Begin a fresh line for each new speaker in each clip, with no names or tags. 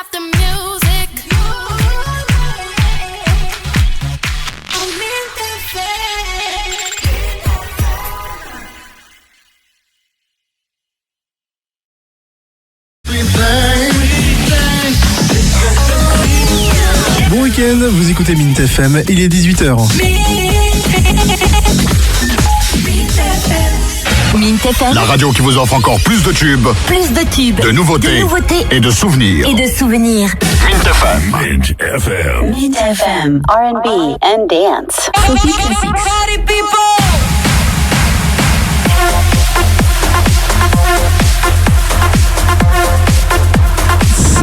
off the music.
Bon week-end, vous écoutez Mint FM, il est 18h.
Mint FM.
La radio qui vous offre encore plus de tubes, de nouveautés, et de souvenirs.
Mint FM.
Mint FM.
Mint FM. R&B and dance. Floppy Classics.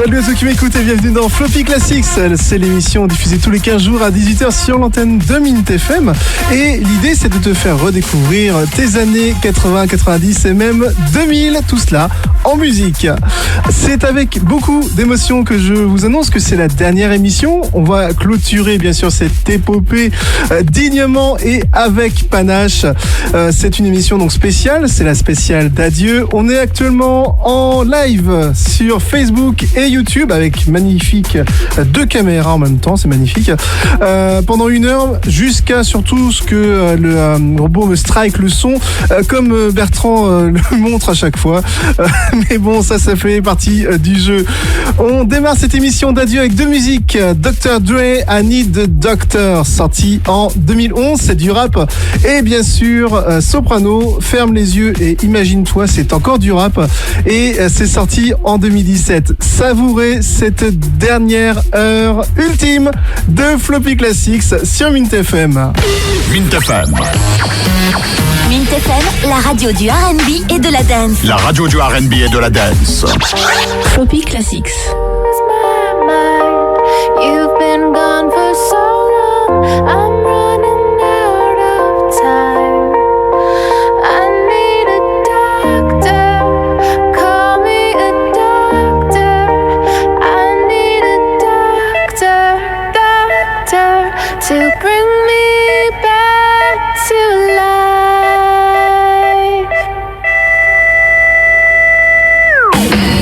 Salut à ceux qui m'écoutent et bienvenue dans Floppy Classics. C'est l'émission diffusée tous les 15 jours à 18h sur l'antenne de Mint FM. Et l'idée, c'est de te faire redécouvrir tes années 80, 90 et même 2000, tout cela en musique. C'est avec beaucoup d'émotion que je vous annonce que c'est la dernière émission. On va clôturer bien sûr cette épopée dignement et avec panache. C'est une émission donc spéciale, c'est la spéciale d'adieu. On est actuellement en live sur Facebook et YouTube avec magnifique 2 caméras en même temps, c'est magnifique. Pendant 1 heure, jusqu'à surtout ce que le robot me strike le son, comme Bertrand le montre à chaque fois. Mais bon, ça fait partie du jeu. On démarre cette émission d'adieu avec 2 musiques. Dr. Dre, I Need the Doctor, sorti en 2011, c'est du rap. Et bien sûr, Soprano, Ferme les yeux et imagine-toi, c'est encore du rap. Et c'est sorti en 2017. Savourez cette dernière heure ultime de Floppy Classics sur Mint FM.
Mint FM.
Mint FM, la radio du R&B et de la dance.
La radio du R&B et de la dance.
Floppy Classics.
You've been gone for so long. I'm running out of time. I need a doctor. Call me a doctor. I need a doctor to bring me back to life.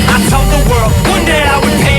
I told the world one day I would pay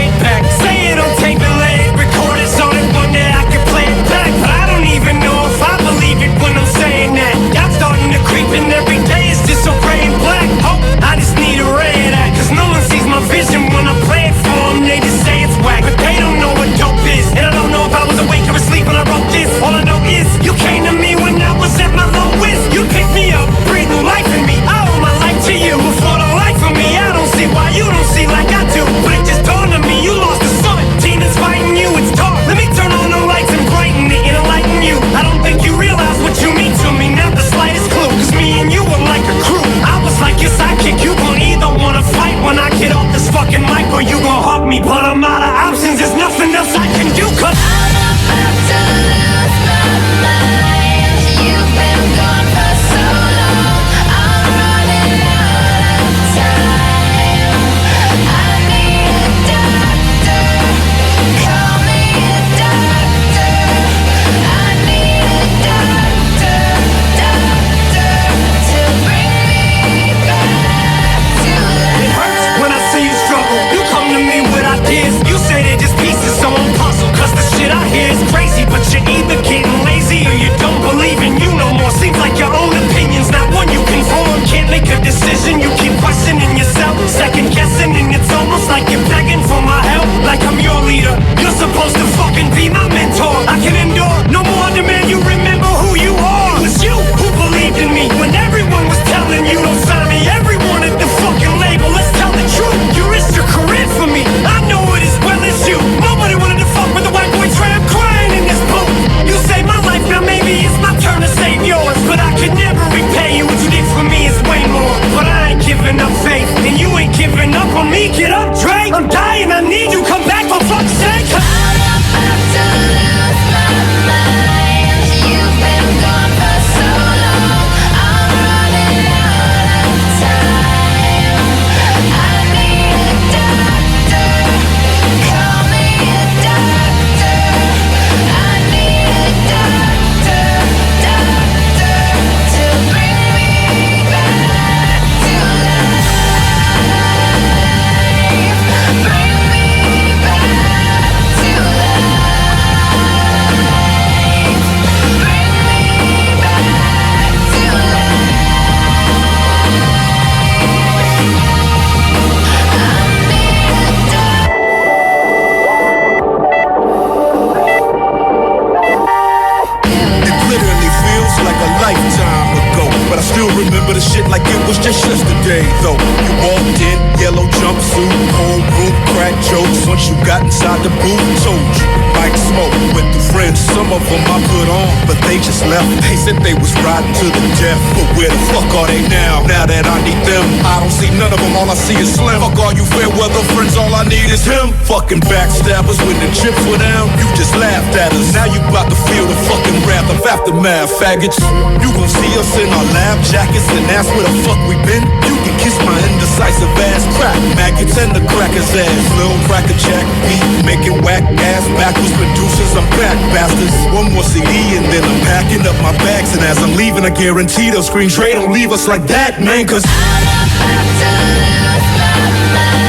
jokes. Once you got inside the booth, told you. Like smoke with the friends, some of them I put on, but they just left. They said they was riding to the death, but where the fuck are they now? Now that I need them, I don't see none of them, all I see is Slim. Fuck all you fair weather friends, all I need is him. Fucking backstabbers, when the chips were down, you just laughed at us. Now you about to feel the fucking wrath of aftermath, faggots. You gon' see us in our lab jackets and ask where the fuck we been. You can kiss my indecisive ass, crack maggots and the crackers ass. Lil' cracker jack beat, making whack ass backwards producers, I'm back, bastards. One more CD and then I'm packing up my bags. And as I'm leaving, I guarantee they'll scream, Dre, don't leave us like that, man, cause
I'm about to lose my mind.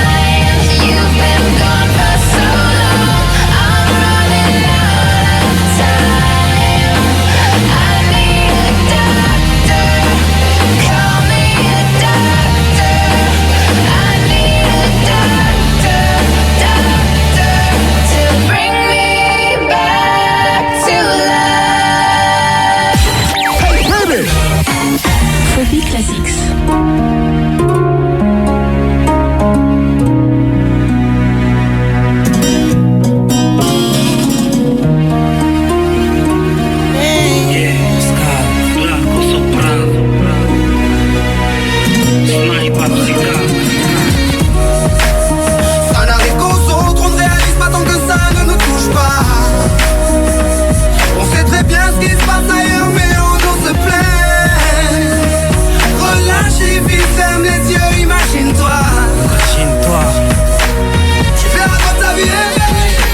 You've been gone for so long. I'm running out of time. I need a doctor. Call me a doctor. I need a doctor, to bring me back to life.
Hey, baby!
Phobie Classics.
Ça n'arrive qu'aux autres, on ne réalise pas tant que ça ne nous touche pas. On sait très bien ce qui se passe ailleurs, mais on se plaît. Relâche et vite, ferme les yeux, imagine-toi.
Imagine-toi.
Tu verras quand ta vie est belle.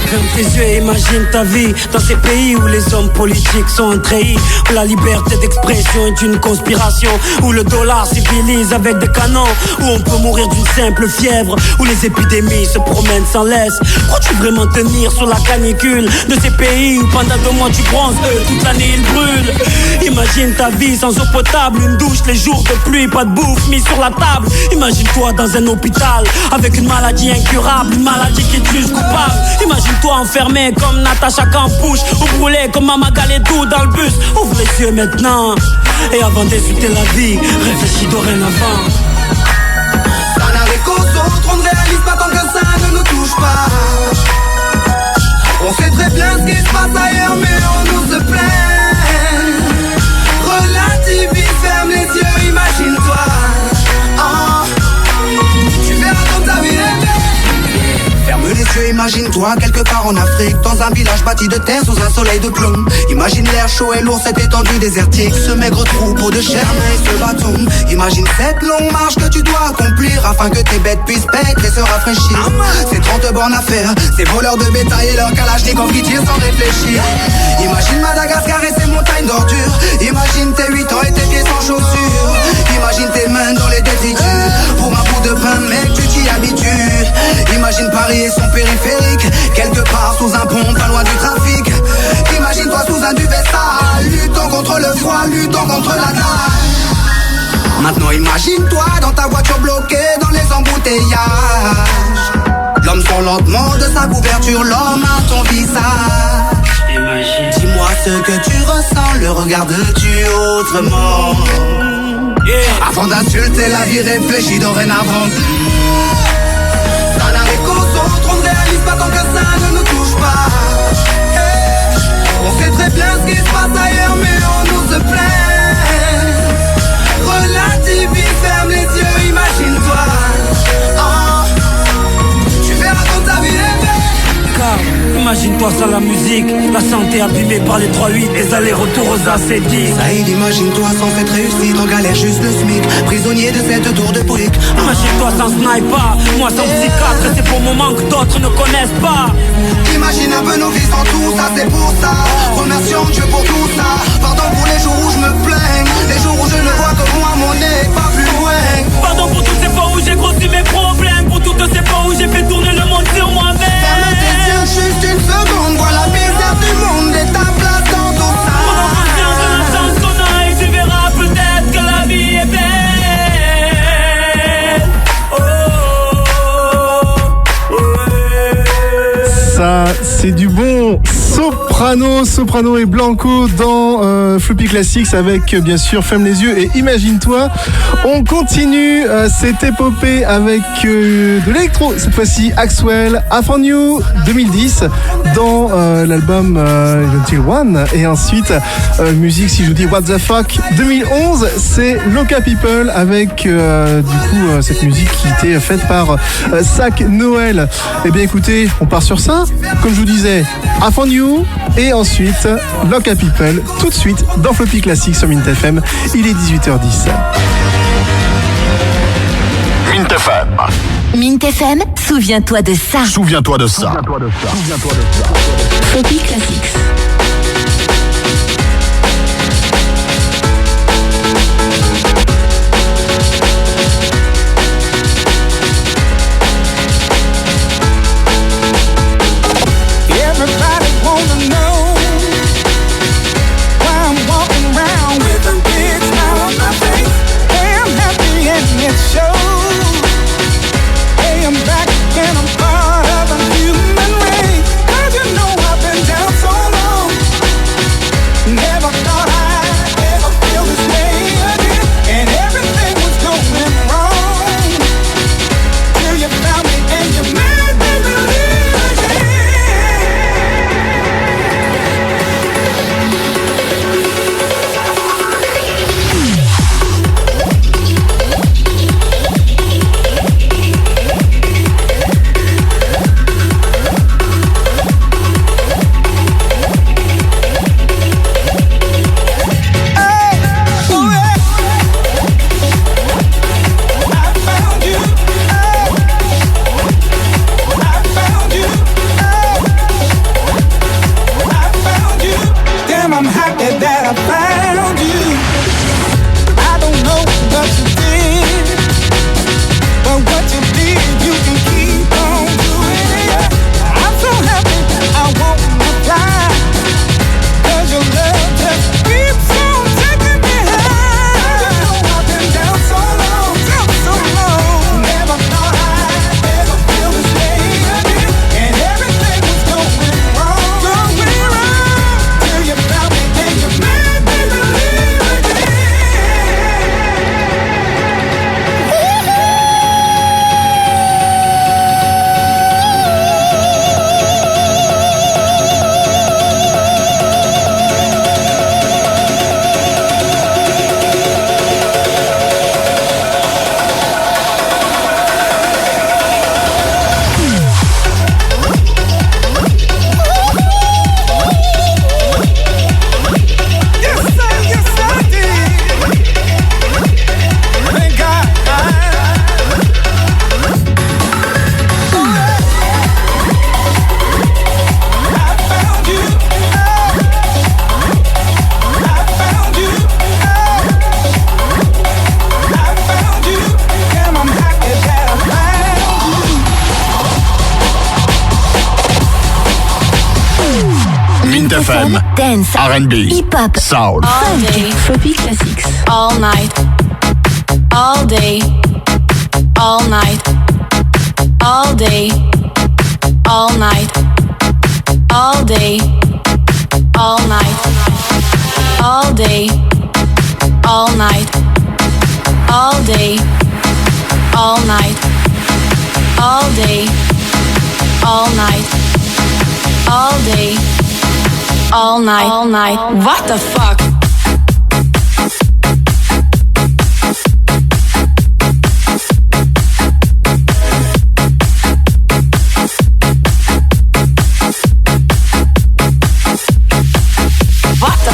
Ferme tes yeux et imagine ta vie dans ces pays où les hommes politiques sont un treillis, où la liberté d'expression est une conspiration, où le dollar civilise avec des canons, où on peut mourir d'une simple fièvre, où les épidémies se promènent sans laisse. Crois-tu vraiment tenir sur la canicule de ces pays où pendant 2 mois tu bronzes, toute l'année ils brûlent? Imagine ta vie sans eau potable, une douche les jours de pluie, pas de bouffe mise sur la table. Imagine-toi dans un hôpital avec une maladie incurable, une maladie qui est juste coupable. Imagine-toi enfermé comme Natacha Campouche, ou brûlé comme Mama Galedou dans le bus. Ouvre les yeux maintenant, et avant d'insulter la vie, réfléchis dorénavant.
Ça n'arrive qu'aux autres, on ne réalise pas tant que ça ne nous touche pas. On sait très bien ce qui se passe ailleurs, mais on nous se plaît. Relativise, ferme les yeux, imagine-toi. Tu verras comme ta vie est belle. Ferme les yeux, imagine-toi quelque part en Afrique, dans un village bâti de terre sous un soleil de plomb. Imagine l'air chaud et lourd, cette étendue désertique, ce maigre troupeau de chair et ce bâton. Imagine cette longue marche que tu dois accomplir afin que tes bêtes puissent paître et se rafraîchir. Ces 30 bornes à faire, ces voleurs de bétail et leurs kalachnikovs qui tirent sans réfléchir. Imagine Madagascar et ses montagnes d'ordures. Imagine tes 8 ans et tes pieds sans chaussures. Imagine tes mains dans les détritus. Pour un bout de pain, mec, tu t'y habitues. Imagine Paris et son périphérique, quelque part sous un pont, pas loin du trafic. Imagine-toi sous un duvet sale, luttant contre le froid, luttant contre la dalle. Maintenant imagine-toi dans ta voiture bloquée dans les embouteillages. L'homme sort lentement de sa couverture, l'homme a ton visage. Dis-moi ce que tu ressens, le regardes-tu autrement? Avant d'insulter la vie, réfléchis dorénavant. Ça n'arrive qu'aux autres, on ne réalise pas tant que ça ne nous touche pas. On sait très bien ce qui se passe ailleurs, mais on nous se plaît. Relativise, ferme les yeux, imagine-toi. Tu verras comme ta vie est belle.
Car imagine-toi sans la musique, la santé abîmée par les 3-8, les allers-retours aux AC10.
Saïd, imagine-toi sans cette réussite, en galère juste le SMIC, prisonnier de cette tour de briques.
Imagine-toi sans sniper, moi sans psychiatre, c'est pour moment que d'autres ne connaissent pas.
Imagine un peu nos vies sans tout ça, c'est pour ça. Remercions Dieu pour tout ça. Pardon pour les jours où je me plains, les jours où je ne vois que moi, mon nez, pas plus loin.
Pardon pour toutes ces fois où j'ai grossi mes problèmes, pour toutes ces fois où j'ai fait tourner le monde sur moi-même.
Ferme tes yeux juste une seconde, vois la misère du monde et ta place dans tout ça.
Prends conscience de la chance qu'on a et tu verras peut-être que la vie est belle.
Ça, c'est du bon Soprano et Blanco dans Floppy Classics avec bien sûr Ferme les yeux et Imagine-toi. On continue cette épopée avec de l'électro, cette fois-ci Axwell, After You 2010 dans l'album Until One, et ensuite musique, si je vous dis What the Fuck 2011, c'est Loca People avec cette musique qui était faite par Sac Noël. Et bien écoutez, on part sur ça, comme je vous disais, After You et ensuite Loca People tout de suite dans Floppy Classics sur Mint FM. Il est 18h10.
Mint FM.
Mint FM, souviens-toi de ça.
Souviens-toi de ça.
Floppy Classics.
Everybody wanna know why I'm walking around with a big smile on my face. Hey, I'm happy and it shows. Hey, I'm back and I'm part of the human race. 'Cause you know I've been down so long. Never thought I'd ever feel this way again. And everything was going wrong till you found me and you made me believe again. I'm happy that I found you. I don't know what you did, but what you did, you can keep on doing it. I'm so happy I won't reply, 'cause your love just keeps on taking me high. You know I've been down so long, never thought I'd ever feel this way again. And everything was going wrong, till you found me and you made me believe again. Yes, I did. Thank God I found you. I found you. I found you. Damn, I'm happy that I found you.
Mint FM.
Dance,
R&B.
hip-hop,
Soul.
all day, Floppy Classics.
All night, all day, all night, all day, all night, all day, all night, all day, all night, all day, all night, all day, all night, all day, all night, all night. What the fuck? What the?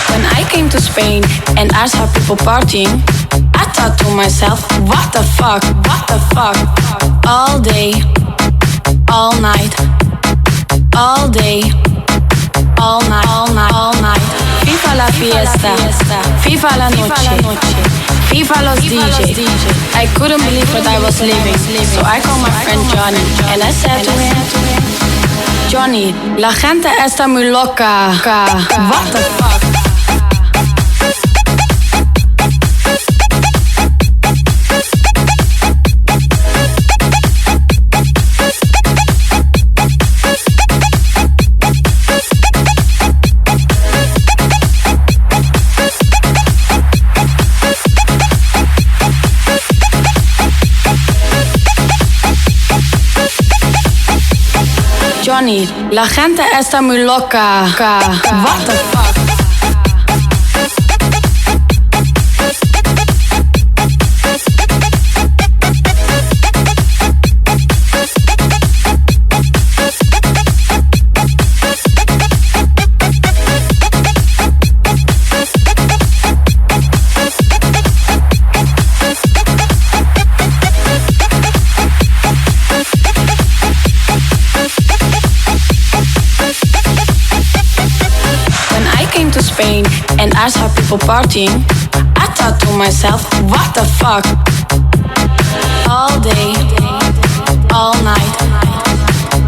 When I came to Spain and I saw people partying, I thought to myself, what the fuck, what the fuck? All day, all night, all day, all night, all night, all night. FIFA la fiesta, FIFA la noche, FIFA los DJ. I couldn't believe what I was living, so I called my friend Johnny and I said to him, Johnny, la gente está muy loca. What the fuck? Johnny, la gente está muy loca. What the fuck? Spain and I saw people partying, I thought to myself, what the fuck? All day, all night,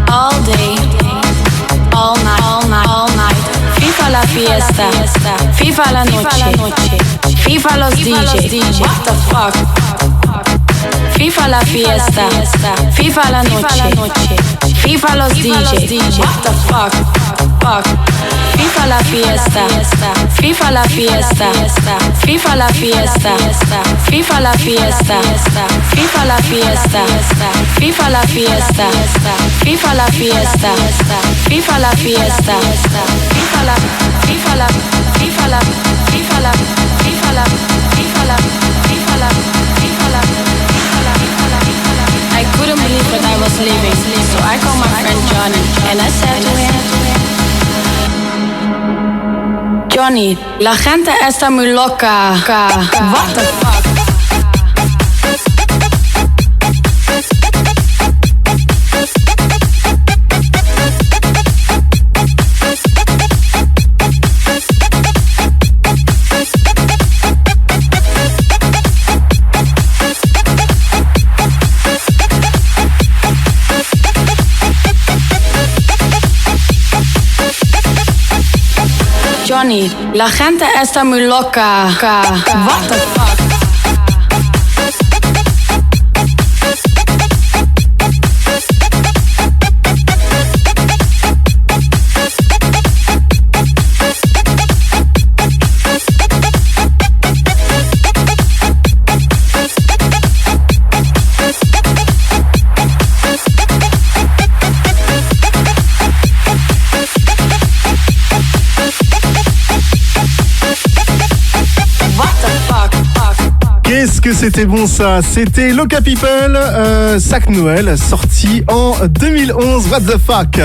all day, all night, all night, all night. FIFA la fiesta, FIFA la noche, FIFA los DJs, what the fuck? FIFA la fiesta, FIFA la noche, FIFA los DJs, what the fuck? FIFA la fiesta, FIFA la fiesta, FIFA la fiesta, FIFA la fiesta, FIFA la fiesta, FIFA la fiesta, FIFA la fiesta, FIFA la fiesta, FIFA la, FIFA la, FIFA la, FIFA la, FIFA la, FIFA la, FIFA la, FIFA la. I couldn't believe that I was leaving, so I called my friend Johnny and I said to him, Johnny, la gente está muy loca. What the fuck? Johnny, la gente está muy loca. What the fuck?
Qu'est-ce que c'était bon ça? C'était Loca People, Sac Noël, sorti en 2011. What the fuck?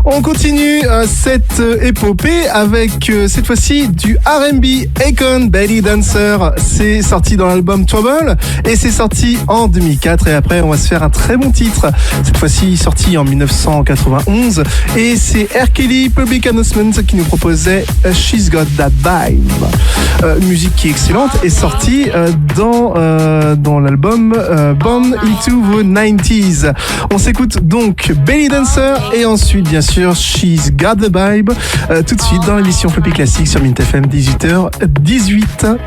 On continue cette épopée avec cette fois-ci du R&B. Akon, Belly Dancer, c'est sorti dans l'album Trouble et c'est sorti en 2004. Et après, on va se faire un très bon titre. Cette fois-ci sorti en 1991 et c'est R. Kelly, Public Announcement qui nous proposait She's Got That Vibe. Musique qui est excellente et sortie dans l'album Born Into the 90s. On s'écoute donc Belly Dancer et ensuite bien sûr She's Got the Vibe tout de suite dans l'émission Floppy Classique sur Mint FM 18h18.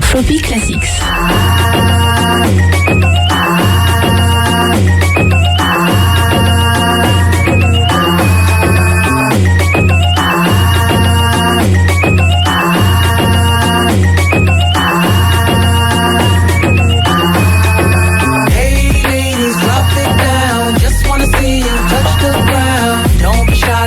Floppy Classics.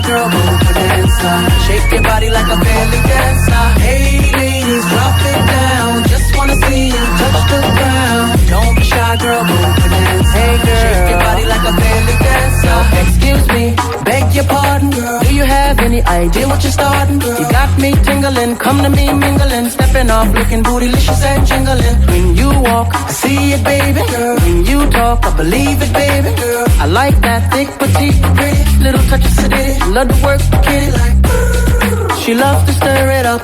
Girl, move for dancer. Shake your body like a belly dancer. Hey ladies, drop it down. Just wanna see you touch the ground. Don't be shy, girl, move for dancer. Hey girl, shake your body like a belly dancer. Excuse me, beg your pardon, girl. Do you have any idea what you're starting, girl? You got me tingling, come to me mingling, stepping off, looking bootylicious and jingling. When you walk, I see it, baby, girl. When you talk, I believe it, baby, girl. I like that thick, petite, pretty, little touch of city. Love to work the kitty like. She loves to stir it up.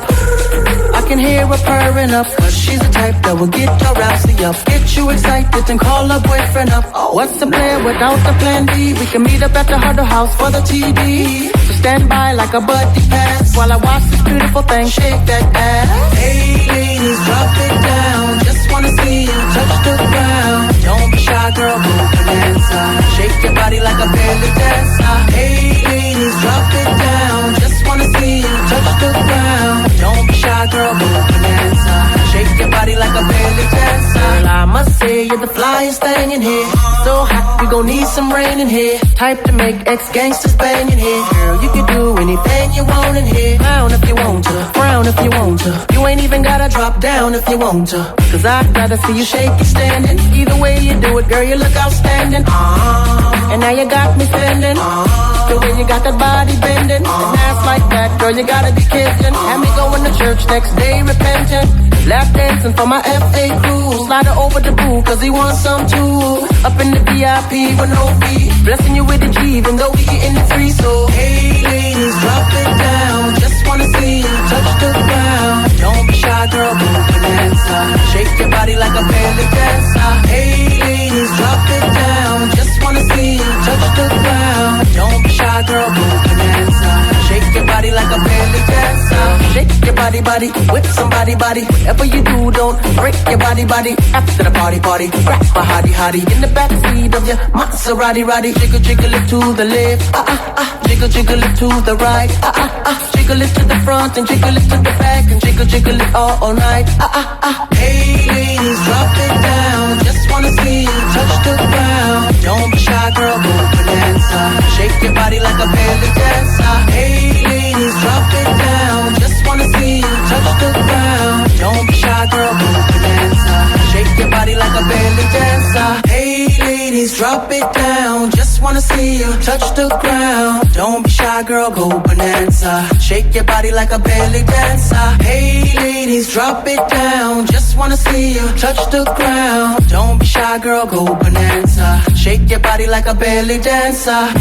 I can hear her purring up. 'Cause she's the type that will get your rousey up, get you excited and call her boyfriend up. What's the plan without the plan B? We can meet up at the Huddle House for the TD. So stand by like a buddy pass while I watch this beautiful thing shake that ass. Hey ladies, drop it down. Just wanna see you touch the ground. Don't be shy, girl, go bonanza. Shake your body like a belly dancer. Hey ladies, drop it down. Just wanna see you touch the ground. Don't be shy, girl, go bonanza. Shake your body like a belly dancer. Girl, I must say you're the flyest thing in here. So hot, we gon' need some rain in here. Type to make ex-gangsters bang in here. Girl, you can do anything you want in here. Down if you want to, frown if you want to. You ain't even gotta drop down if you want to. Cause I'd rather see you shake it standing. Either way you do it, girl, you look outstanding. And now you got me spending. The way you got that body bending. And ass like that, girl, you gotta be kidding. Had me going to church next day repentant. Lap dancing for my FA crew. Slide her over the pool, cause he wants some too. Up in the VIP with no fee. Blessing you with a G, even though we getting it free. So, hey ladies, drop it down. Just wanna see you touch the ground. Don't be shy, girl, go bonanza. Shake your body like a belly dancer. Hey ladies, drop it down. Just wanna see you touch the ground. Don't be shy, girl, go bonanza. Shake your body like a belly dancer. Shake your body, body, with somebody, body. Whatever you do, don't break your body, body. After the party, party, grab my hottie, hottie. In the backseat of your Maserati, roddy. Jiggle, jiggle it to the left, Jiggle, jiggle it to the right, Jiggle it to the front and jiggle it to the back and jiggle, jiggle it all night, Hey ladies, drop it down. Just wanna see you touch the ground. Don't be shy, girl, go bonanza. Shake your body like a belly dancer. Hey ladies, drop it down. Just wanna see you touch the ground. Don't be shy, girl, go bonanza. Shake your body like a belly dancer. Hey ladies, drop it down. Just wanna see you touch the ground. Don't be shy, girl, go bonanza. Shake your body like a belly dancer. Hey ladies, drop it down. Just wanna see you touch the ground. Don't be shy, girl, go bonanza. Shake your body like a belly dancer.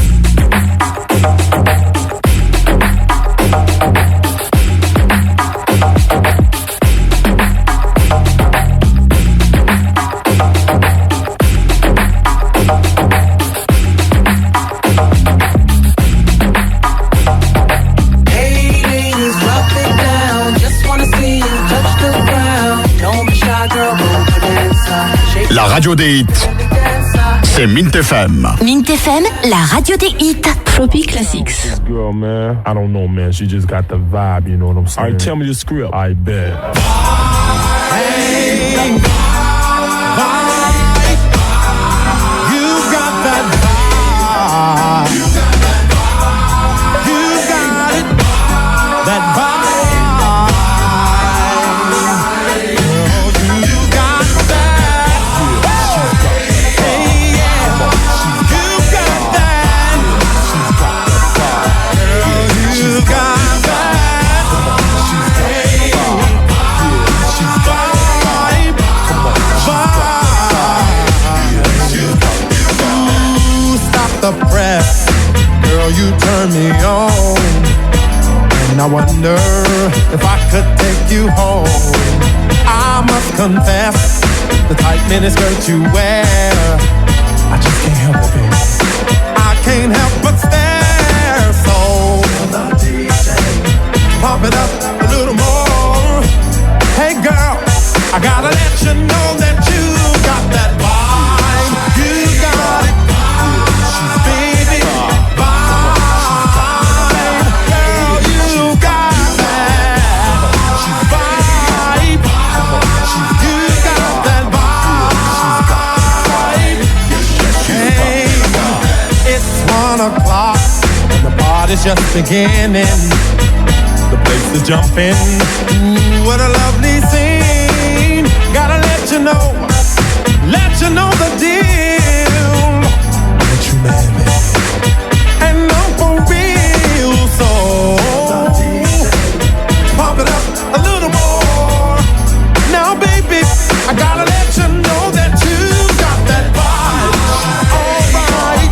La radio des hits, c'est Mint FM.
Mint FM, la radio des hits. Floppy Classics.
This girl, man, I don't know, man. She just got the vibe, you know what I'm saying? All right, tell me the script. I bet.
Hey, vibe. You got that vibe. You got it. That vibe. The press, girl, you turn me on, and I wonder if I could take you home. I must confess, the tight miniskirt you wear, I just can't help it, baby. I can't help but stare. So pump it up a little more. Hey girl, I gotta let you know that you got that vibe. You got it. Baby, vibe, girl, you got that vibe. You got that vibe. Hey, it's 1 o'clock and the party's just beginning. The place is jumping. Ooh, what a lovely scene. Gotta let you know the deal. That you mad, baby. And I'm for real, so pump it up a little more. Now, baby, I gotta let you know that you got that vibe. All right,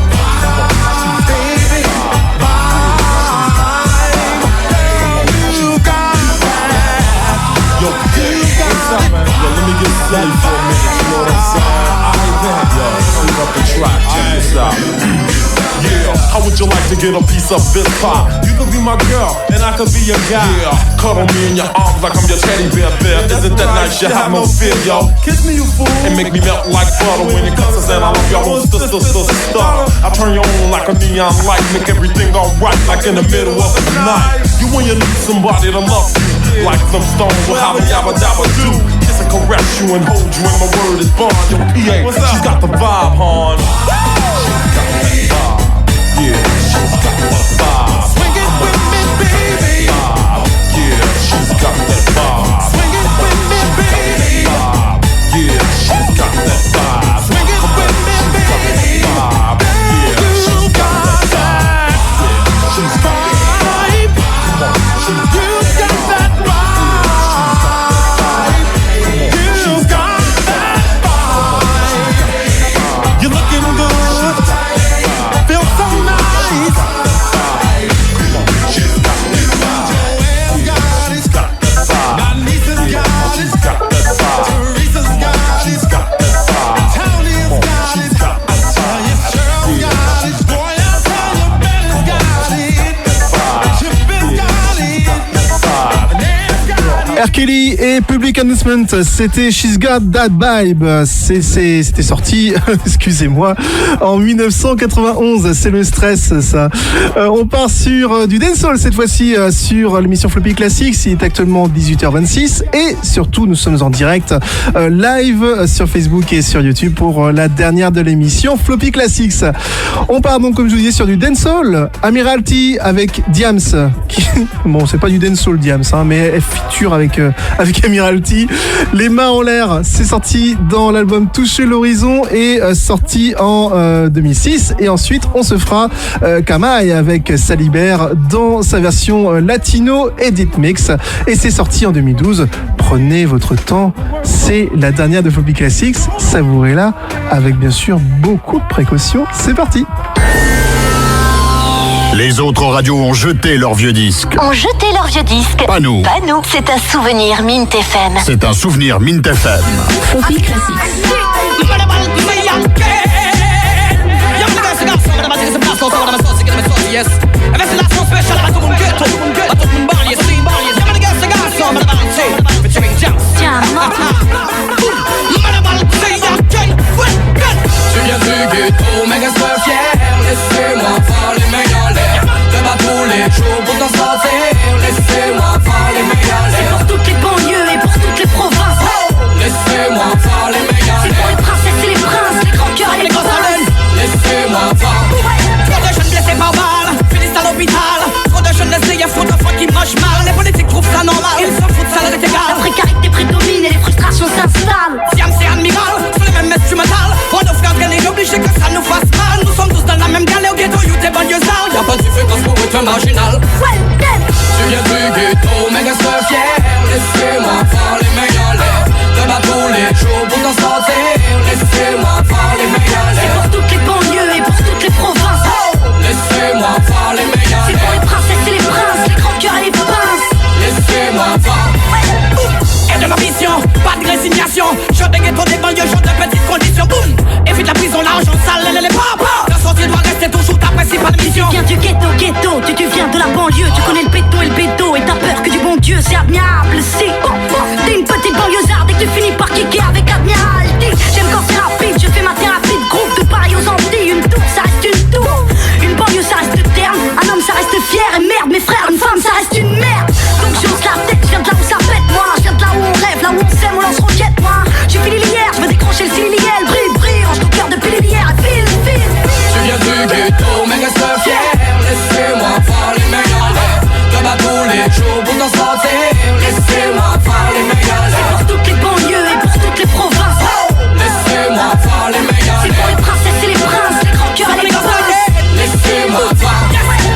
baby, vibe. Girl, you got that. Yo, you got it.
stop. Yeah, how would you like to get a piece of this pie? You could be my girl, and I could be your guy. Yeah, cuddle me in your arms like I'm your teddy bear. Isn't that nice? You have no fear, yo. Kiss me, you fool, and make me melt like butter. When it comes and I love your own sister. I turn you on like a neon light, make everything alright, like in the middle of the night. You when you need somebody to love you, like some stones will have a yabba dabba do. Kiss and caress you and hold you, and my word is bond. Yo, PA, she's got the vibe, hon. Yeah, she's got the vibe.
Swing it with me, baby.
Yeah, she's got that vibe.
Swing it with me, baby.
Yeah, she's got that vibe.
Swing it with me, baby.
Yeah, she's got that vibe. She's got
vibe. You got that vibe. You got that vibe. You're looking good. Feel so nice. She's got that vibe. Joanne's got it. My niece's got it. Teresa's got it.
She's got that vibe.
Tony's got it. Cheryl's got it. Boy, I tell you, Betty's got it. Chip got it.
R. Kelly et Public Announcement, c'était She's Got That Vibe. C'était sorti, excusez-moi, en 1991. C'est le stress, ça. On part sur du dancehall cette fois-ci, sur l'émission Floppy Classics. Il est actuellement 18h26 et surtout nous sommes en direct live sur Facebook et sur YouTube pour la dernière de l'émission Floppy Classics. On part donc, comme je vous disais, sur du dancehall. Amiralty avec Diams. Bon, c'est pas du dancehall Diams, hein, mais elle feature avec Amiralty. Les mains en l'air, c'est sorti dans l'album Toucher l'horizon et sorti en 2006. Et ensuite, on se fera Kamaï avec Salibert dans sa version latino edit mix. Et c'est sorti en 2012. Prenez votre temps, c'est la dernière de Floppy Classics. Savourez-la avec bien sûr beaucoup de précautions. C'est parti.
Les autres radios ont jeté leurs vieux disques.
Ont jeté leurs vieux disques.
Pas nous.
Pas nous. C'est un souvenir Mint FM.
C'est un souvenir Mint FM.
Floppy Classics.
Tu viens du ghetto, mais reste fier. Laissez-moi faire les mains en l'air. Je bats tous les jours pour t'en sortir. Laissez-moi faire les mains en l'air.
C'est pour toutes les banlieues et pour toutes les provinces.
Laissez-moi faire les mains en l'air.
C'est pour les princesses et les princes, les grands cœurs et les grands talents.
Laissez-moi faire.
Trop de jeunes blessés par balle, finissent à l'hôpital. Trop de jeunes laissés, y'a trop d'enfants qui mangent mal. Les politiques trouvent ça normal, ils s'en foutent, ça leur est égal.
La précarité prédomine et les frustrations s'installent.
Siam c'est admiral, sur les mêmes instrumentales. On nous fait entraîner, obligé que ça nous fasse mal. Nous sommes tous dans la même galère, au ghetto, you t'es banlieusards.
Y'a pas de différence pour être un marginal. Tu viens du ghetto, mais reste fier. Laissez-moi faire les mains en l'air. Je bats tous les jours pour t'en sortir. Laissez-moi faire les mains en l'air.
C'est pour toutes les banlieues et pour toutes les provinces.
Laissez-moi faire les mains en
C'est pour
l'air.
les princesses et les princes, les grands cœurs et les pinces.
Laissez-moi faire.
Et de ma mission, pas de résignation. Je des ghettos, des banlieues, je de petites conditions. Boum, évite la prison, l'argent sale, les papas. La sortie doit rester toujours ta principale mission.
Tu viens du ghetto, tu viens de la banlieue. Tu connais le béton et le bédo. Et t'as peur que du bon Dieu, c'est admirable. Si t'es une petite banlieusarde et que tu finis par kicker avec Admiralty. J'aime quand c'est rapide, je fais ma thérapie de groupe. De pareil aux Antilles, une tour, ça reste une tour. Une banlieue, ça reste terne. Un homme, ça reste fier. Et merde, mes frères, une femme, ça reste une merde. Donc je hausse la tête, je viens de là où ça pète, moi. Je viens de là où on rêve, là où on s'aime, on lance roquette, moi. J'ai filé l'hier, je veux décrocher le ciliel. Brille, range ton cœur depuis l'hier. File.
Tu viens du ghetto, mais reste fier. Laissez-moi faire les mains en l'air. Je bats tous les jours pour t'en sortir. Laissez-moi faire les mains en
C'est
l'air.
pour toutes les banlieues et pour toutes les provinces.
Laissez-moi faire les mains en
C'est pour les
l'air.
princesses et les princes, les grands cœurs et les pinces.
Laissez-moi faire.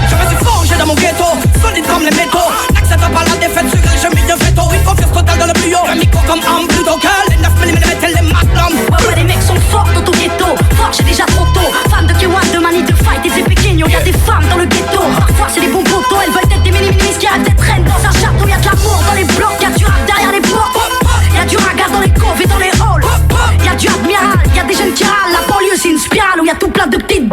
Je me suis forgé dans mon ghetto, solide comme les métaux. N'accepte pas la défaite, sur elle, je mets de veto. Une confiance totale dans le plus haut. Un micro comme arme plutôt que les 9 mm et les magnums.
Ouais, les mecs sont forts dans ton ghetto. Fort, j'ai déjà trop tôt. Fan de K1, de Mani, de Fight et des Pequeños. Y'a des femmes dans le ghetto. Parfois, c'est des bons potos. Elles veulent être des mini-minis qui rêvent d'être reines dans un château. Y'a de l'amour dans les blocs, y'a du rap derrière les portes. Y'a du raga dans les coves et dans les halls. Y'a du admiral, y'a des jeunes qui râlent. La banlieue, c'est une spirale où y'a tout plein de petites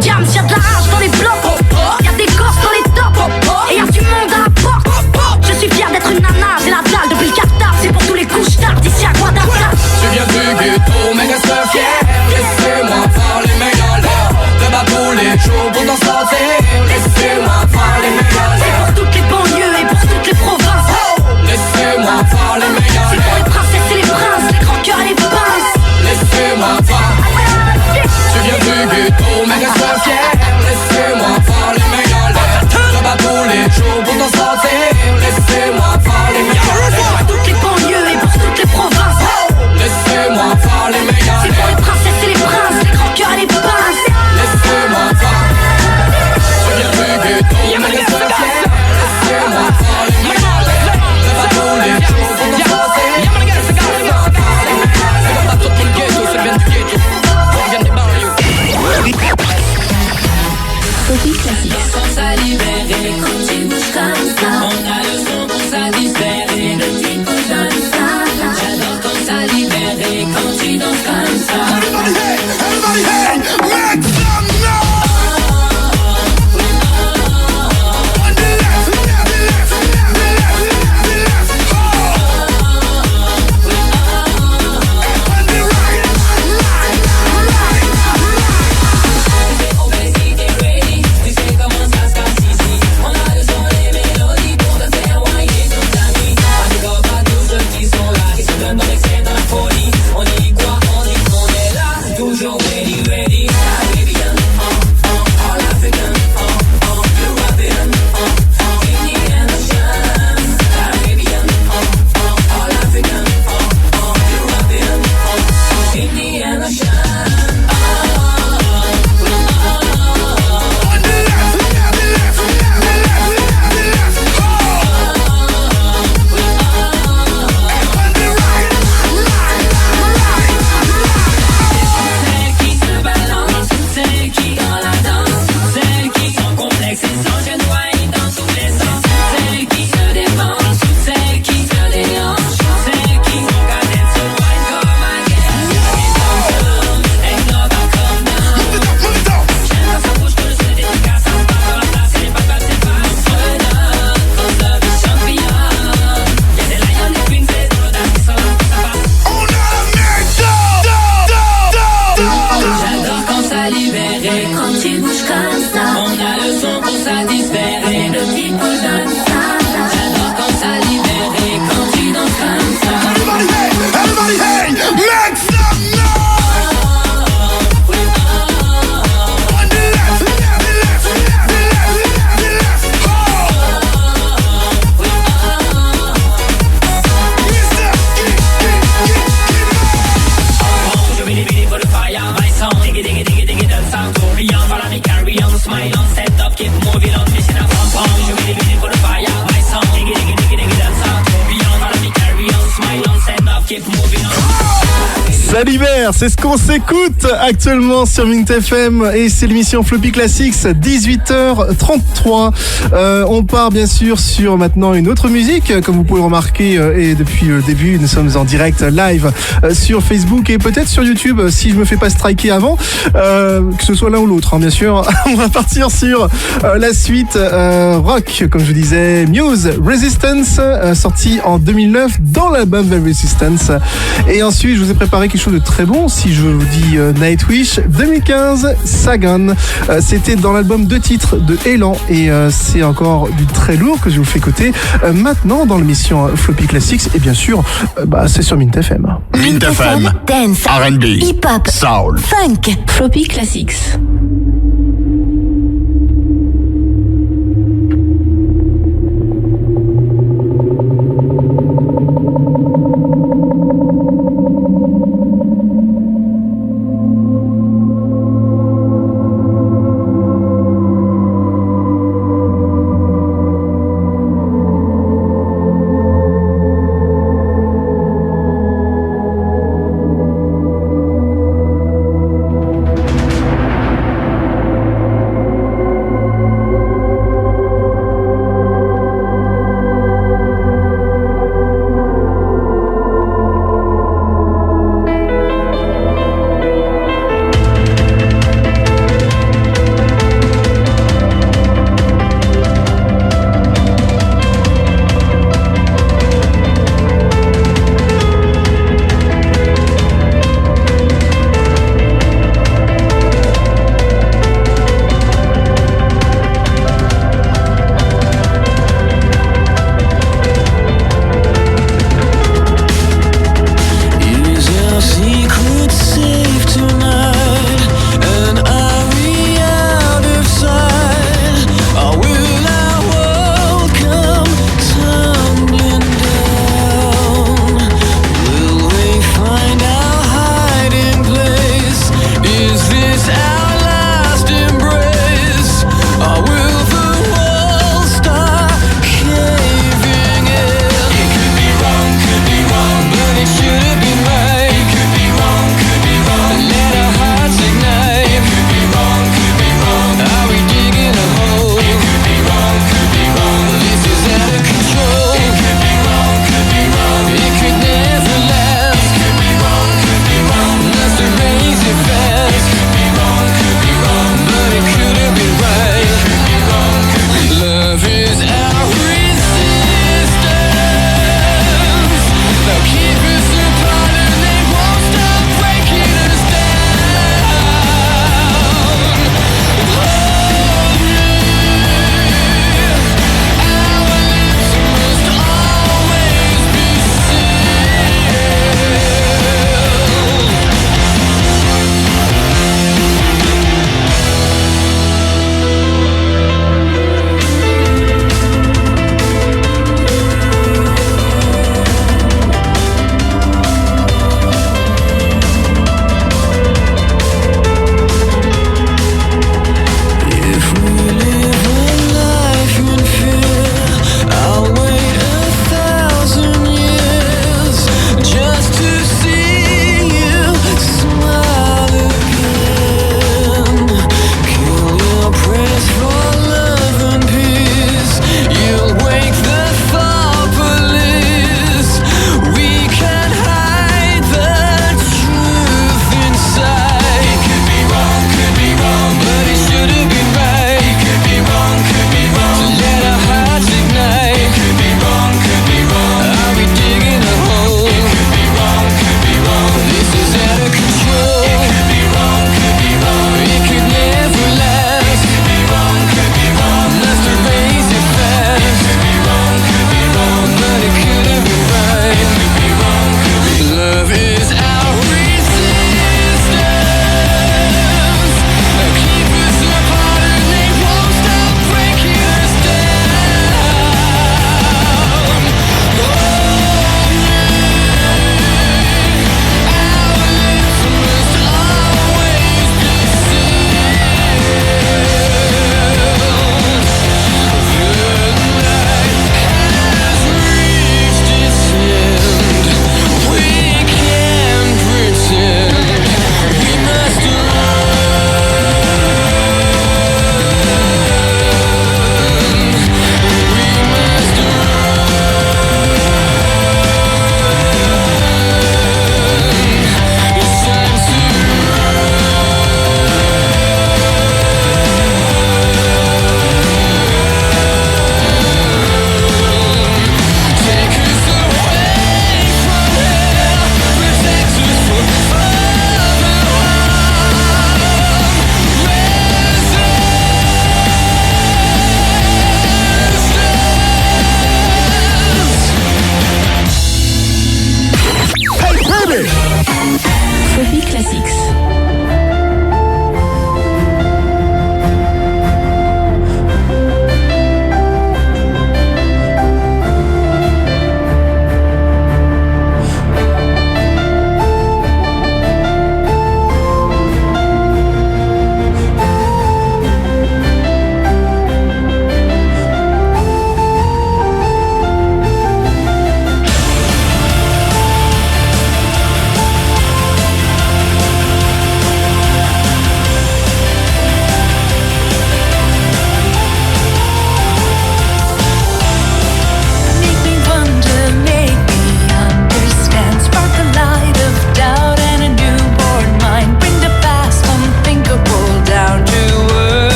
Faire, c'est ce qu'on s'écoute actuellement sur Mint FM et c'est l'émission Floppy Classics, 18h33. On part bien sûr sur maintenant une autre musique, comme vous pouvez le remarquer, et depuis le début, nous sommes en direct live sur Facebook et peut-être sur YouTube si je me fais pas striker avant, que ce soit l'un ou l'autre, hein, bien sûr. On va partir sur la suite rock, comme je vous disais, Muse, Resistance, sorti en 2009 dans l'album The Resistance. Et ensuite, je vous ai préparé quelque chose de très bon, si je vous dis Nightwish, 2015, Sagan. C'était dans l'album 2 titres de Elan et c'est encore du très lourd que je vous fais écouter maintenant dans l'émission Floppy Classics et bien sûr, c'est sur Mint FM.
Mint FM,
Dance,
R&B,
Hip-Hop,
Soul,
Funk,
Floppy Classics.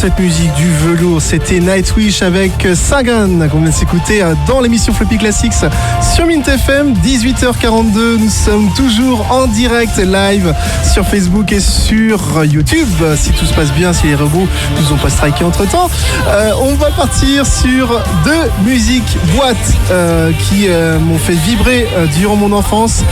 cette musique du velours. C'était Nightwish avec Sagan qu'on vient de s'écouter dans l'émission Floppy Classics sur Mint FM, 18h42. Nous sommes toujours en direct live sur Facebook et sur YouTube. Si tout se passe bien, si les robots nous ont pas striké entre temps, on va partir sur deux musiques boîtes qui m'ont fait vibrer durant mon enfance.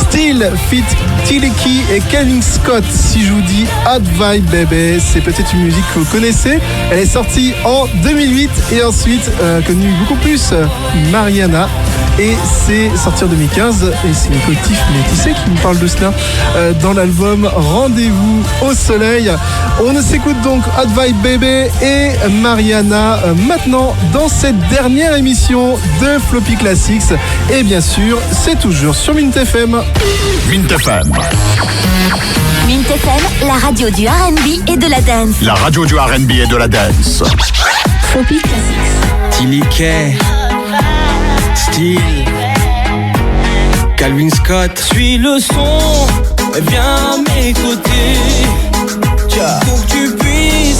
Steel Fit Tiliki et Calvin Scott. Si je vous dis Hot Vibe Baby, c'est peut-être une musique que vous connaissez. Elle est sortie en 2008 et ensuite connue beaucoup plus Mariana. Et c'est sorti en 2015 et c'est le collectif Métissé qui nous parle de cela dans l'album Rendez-vous au soleil. On s'écoute donc Hot Vibe Baby et Mariana maintenant dans cette dernière émission de Floppy Classics. Et bien sûr, c'est toujours sur Mint FM.
Mint FM.
Mint FM, la radio du R&B et de la dance.
La radio du R&B et de la dance.
Floppy Classics.
Tilike, Steel, Calvin Scott.
Suis le son, viens à mes côtés, pour que tu puisses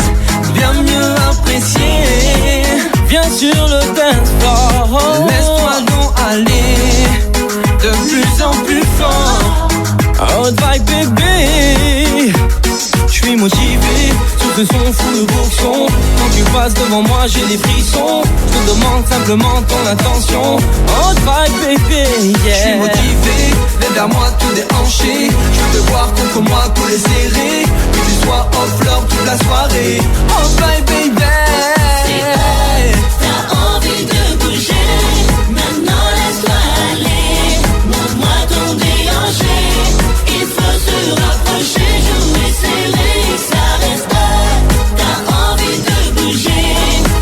bien mieux apprécier. Viens sur le dance floor, laisse-toi donc aller de plus en plus fort. Hot vibe bébé, je suis motivé sur ce son fou de boxon. Quand tu passes devant moi j'ai des frissons. Je te demande simplement ton attention. Hot vibe bébé, yeah. Je suis motivé, viens vers moi tout déhanché. Je veux te voir contre moi, collé serré. Que tu sois off fleur toute la soirée. Hot vibe bébé.
T'as envie de bouger, maintenant laisse-toi aller. Montre-moi ton déhanché. Il faut se rapprocher, jouer serré, ça reste. T'as envie de bouger,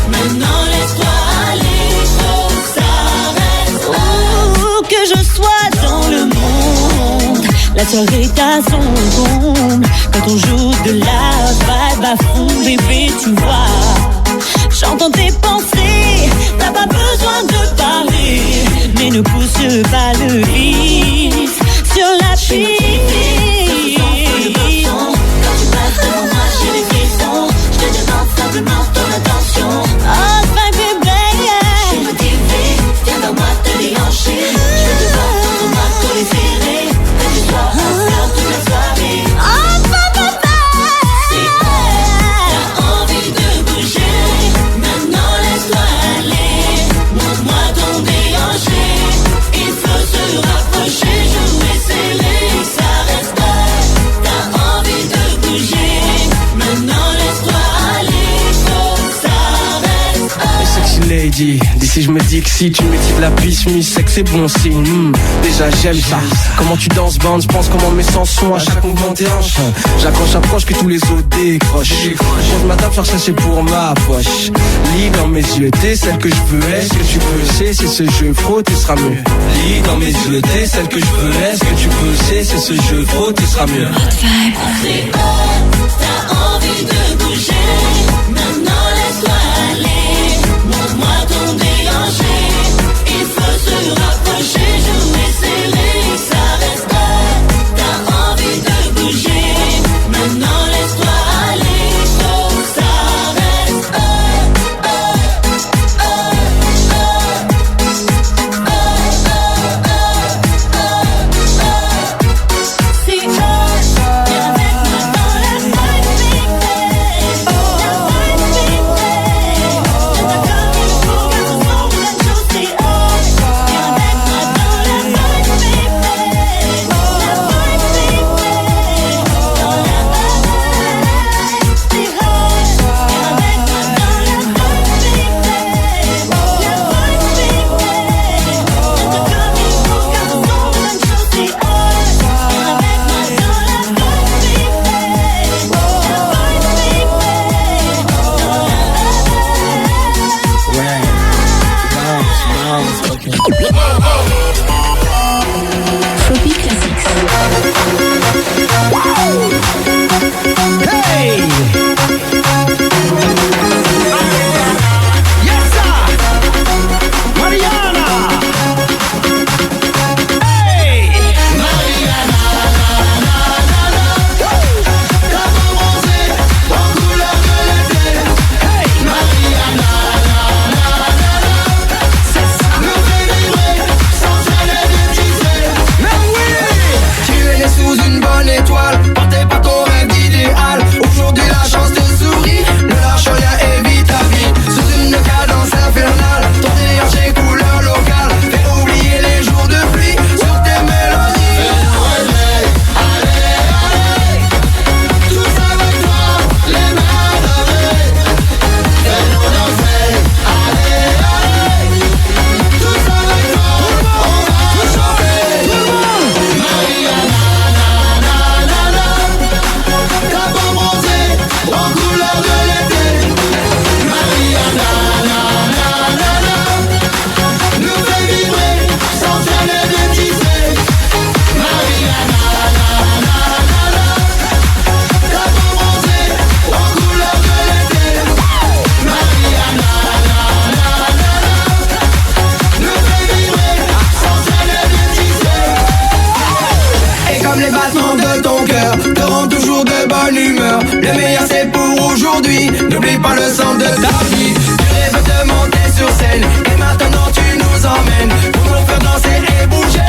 maintenant laisse-toi aller. Faut que ça reste.
Oh, que je sois dans le monde, la soirée est à son comble. Quand on joue de la vibe à fond, bébé, tu vois. J'entends tes pensées, t'as pas besoin de parler, mais ne pousse pas le vice sur la piste.
Quand tu passes devant moi, j'ai des frissons. Je te demande simplement ton attention.
Oh, my baby,
je suis motivé, viens vers moi te déhancher. Je veux te voir contre moi, collé serré. Que tu sois en fleur toute la soirée.
oh, papa.
T'as envie de bouger, maintenant laisse-toi aller. Montre-moi ton déhanché. Il faut se rapprocher, jouer serré, ça reste. T'as envie de bouger, maintenant laisse-toi aller. Faut que ça reste.
Sexy lady, d'ici je me dis que si tu me dis de la bismuth, c'est que c'est bon signe. Déjà j'aime ça. Comment tu danses bande, je pense comment mes sens sont à chaque mouvement des hanches. J'accroche, approche que tous les autres décrochent. Je m'adapte, faire chercher pour ma poche. Lis dans mes yeux, t'es celle que je veux. Est-ce que tu peux, c'est ce jeu, frotter sera mieux. Lis dans mes yeux, t'es celle que je veux. Est-ce que tu peux, c'est ce jeu, frotter sera mieux.
C'est t'as envie de bouger, maintenant laisse-toi aller. Montre-moi ton déhanché. Il faut se rapprocher, jouer serré, ça reste. T'as envie de bouger, maintenant laisse-toi aller. Faut que ça reste. C'est viens avec moi dans la vibe, baby. La vibe,
n'oublie pas le centre de ta vie. Tu rêves de monter sur scène et maintenant tu nous emmènes pour nous faire danser et bouger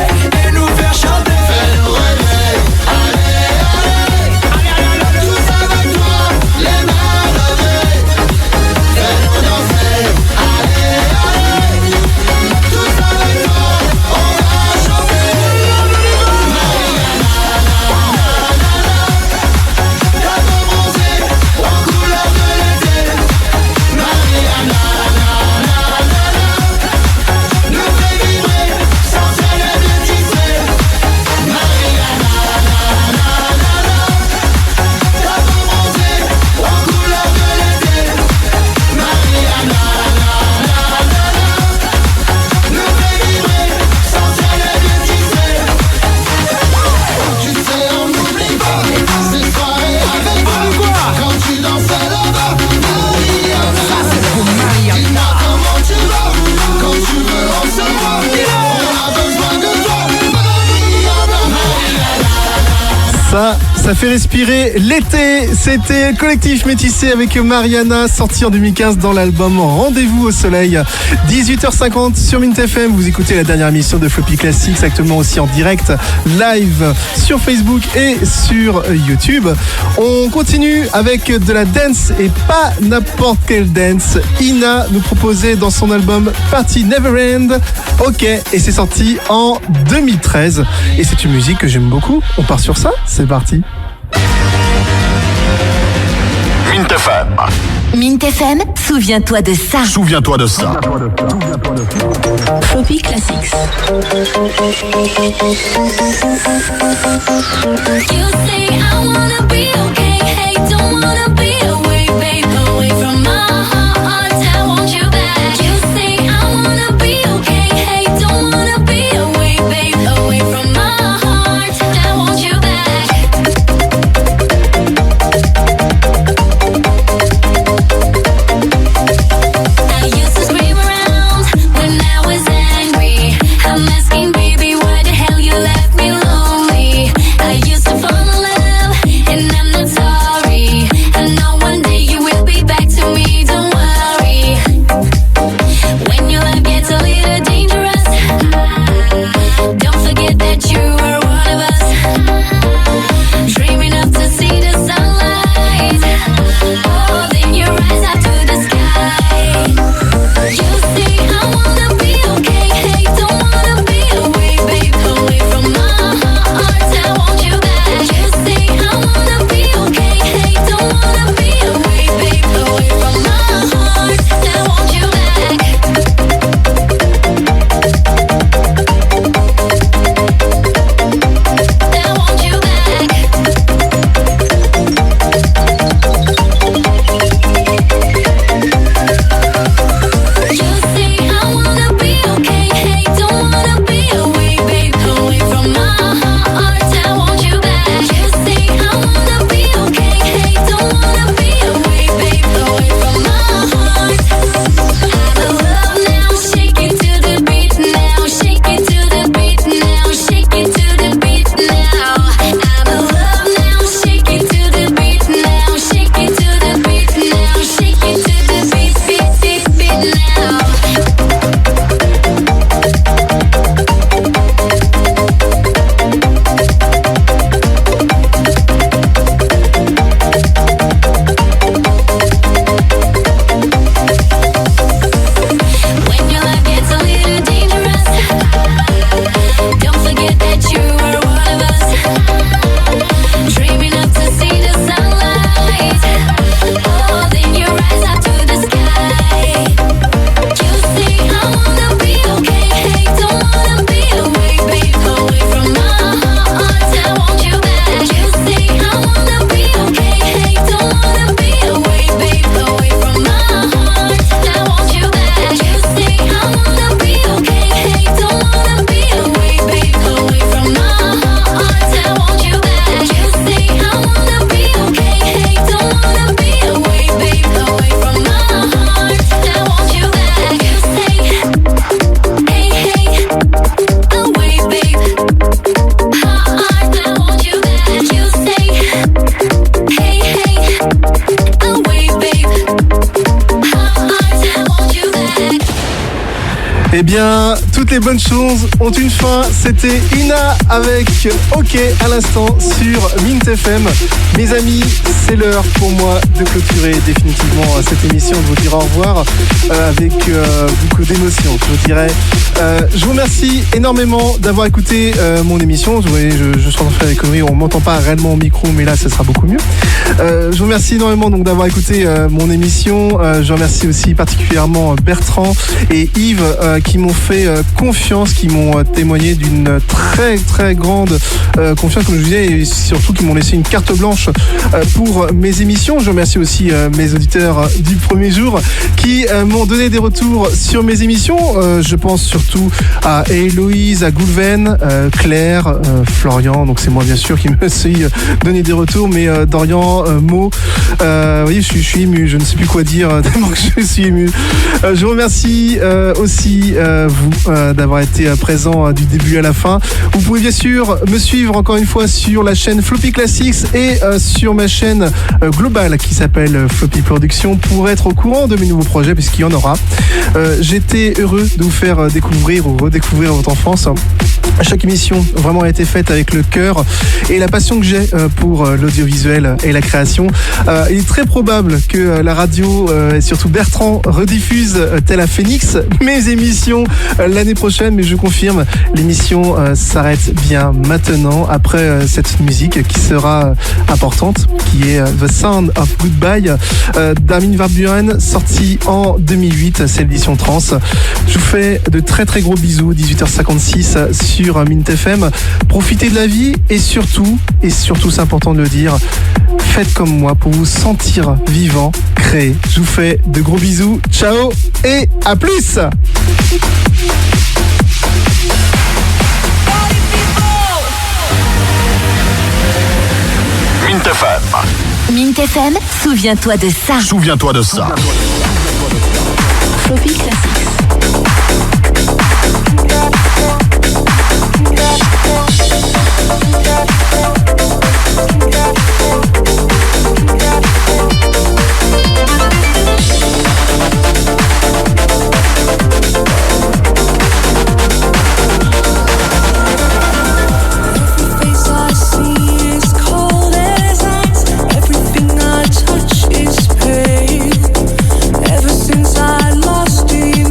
et nous faire chanter. Fais-nous rêver, allez, allez, allez, allez, tous avec toi, les mains levées. Fais-nous danser, allez, allez, tous avec toi, on va chanter. Ta peau bronzée, en couleur de l'été. Mariana, nous fait vibrer, sans elle bien tissée. Mariana, ta peau bronzée, en couleur de l'été. Mariana, nous fait vibrer, sans elle bien tissée. Tu sais, on n'oublie pas ces soirées avec moi. Quand tu dansais là-bas, Mariana, ça c'est pour Mariana. Dis-moi comment tu vas, quand tu veux on se voit. On a besoin de toi, Mariana.
Ça fait respirer l'été. C'était Collectif Métissé avec Mariana, sorti en 2015 dans l'album Rendez-vous au soleil. 18h50 sur Mint FM. Vous écoutez la dernière émission de Floppy Classics, actuellement aussi en direct live sur Facebook et sur YouTube. On continue avec de la dance et pas n'importe quelle dance. Ina nous proposait dans son album Party Never End. Ok, et c'est sorti en 2013. Et c'est une musique que j'aime beaucoup. On part sur ça, c'est parti.
Mint FM.
Mint FM, souviens-toi de ça.
Souviens-toi de ça.
Floppy Classics.
You say I wanna be okay, hey, don't wanna be away, babe, away from my heart, I want you back. You say I wanna be okay, hey, don't wanna be away, babe, away from my heart, I want you back. I used to scream around when I was angry. I'm asking, baby, why the hell you left me lonely? I used to fall in love, and I'm not sorry. I know one day
Eh bien, toutes les bonnes choses ont une fin. C'était Ina avec OK à l'instant sur Mint FM. Mes amis, c'est l'heure pour moi de clôturer définitivement cette émission, de vous dire au revoir avec beaucoup d'émotion, je vous dirais. Je vous remercie énormément d'avoir écouté mon émission. Vous voyez, je suis en train de faire des conneries, on m'entend pas réellement au micro, mais là, ce sera beaucoup mieux. Je vous remercie énormément donc d'avoir écouté mon émission. Je remercie aussi particulièrement Bertrand et Yves qui m'ont fait confiance, qui m'ont témoigné d'une très très grande confiance, comme je vous disais, et surtout qui m'ont laissé une carte blanche pour mes émissions. Je remercie aussi mes auditeurs du premier jour qui m'ont donné des retours sur mes émissions. Je pense surtout à Héloïse, à Goulven, Claire, Florian, donc c'est moi bien sûr qui me suis donné des retours, mais Dorian, Mo, oui, je suis ému, je ne sais plus quoi dire tellement que je suis ému. Je vous remercie aussi vous d'avoir été présent du début à la fin. Vous pouvez bien sûr me suivre encore une fois sur la chaîne Floppy Classics et sur ma chaîne globale qui s'appelle Floppy Productions pour être au courant de mes nouveaux projets, puisqu'il y en aura. J'étais heureux de vous faire découvrir ou redécouvrir votre enfance. Chaque émission vraiment a été faite avec le cœur et la passion que j'ai pour l'audiovisuel et la création. Il est très probable que la radio et surtout Bertrand rediffuse tel à Phoenix mes émissions l'année prochaine, mais je confirme, l'émission s'arrête bien maintenant après cette musique qui sera importante, qui est The Sound of Goodbye d'Armin van Buuren, sorti en 2008, c'est l'édition trans. Je vous fais de très très gros bisous, 18h56 sur Mint FM. Profitez de la vie et surtout c'est important de le dire, faites comme moi pour vous sentir vivant, créer. Je vous fais de gros bisous, ciao et à plus.
Mint FM.
Mint FM, souviens-toi de ça.
Souviens-toi de ça.
Floppy Classics.
Ever since I lost you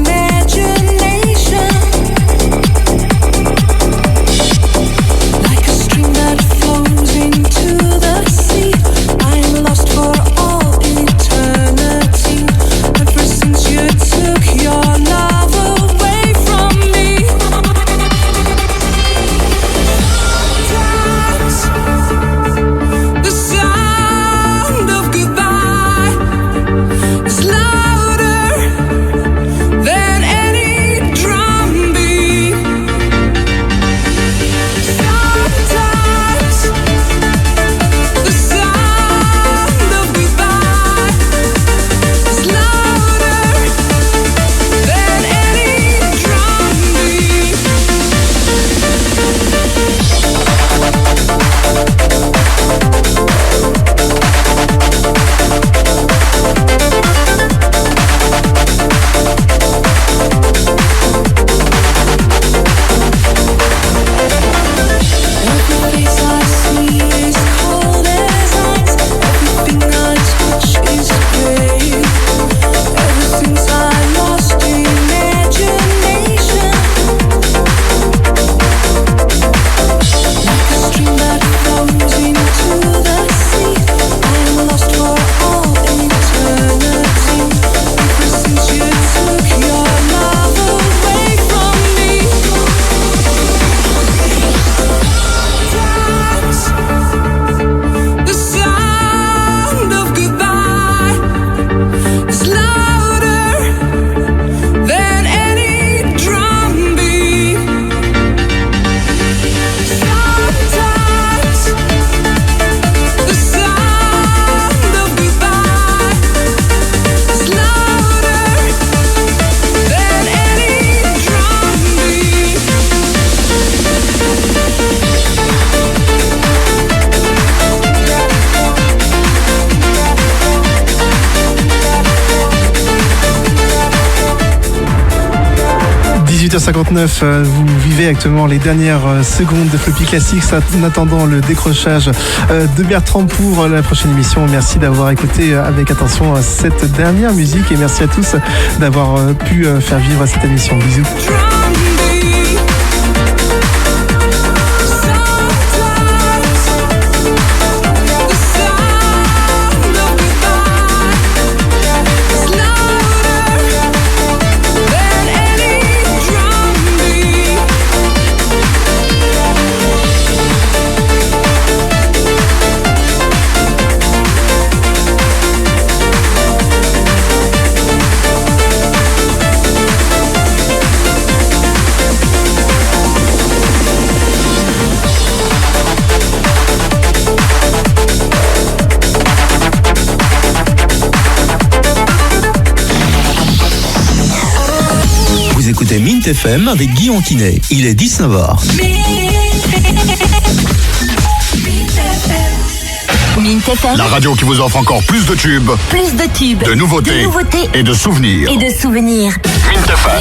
18h59, vous vivez actuellement les dernières secondes de Floppy Classics en attendant le décrochage de Bertrand pour la prochaine émission. Merci d'avoir écouté avec attention cette dernière musique et merci à tous d'avoir pu faire vivre cette émission. Bisous.
Écoutez Mint FM avec Guy Anquinet. Il est 19h.
Mint FM.
La radio qui vous offre encore plus de tubes.
Plus de tubes.
De nouveautés.
De nouveautés.
Et de souvenirs.
Et de souvenirs.
Mint FM.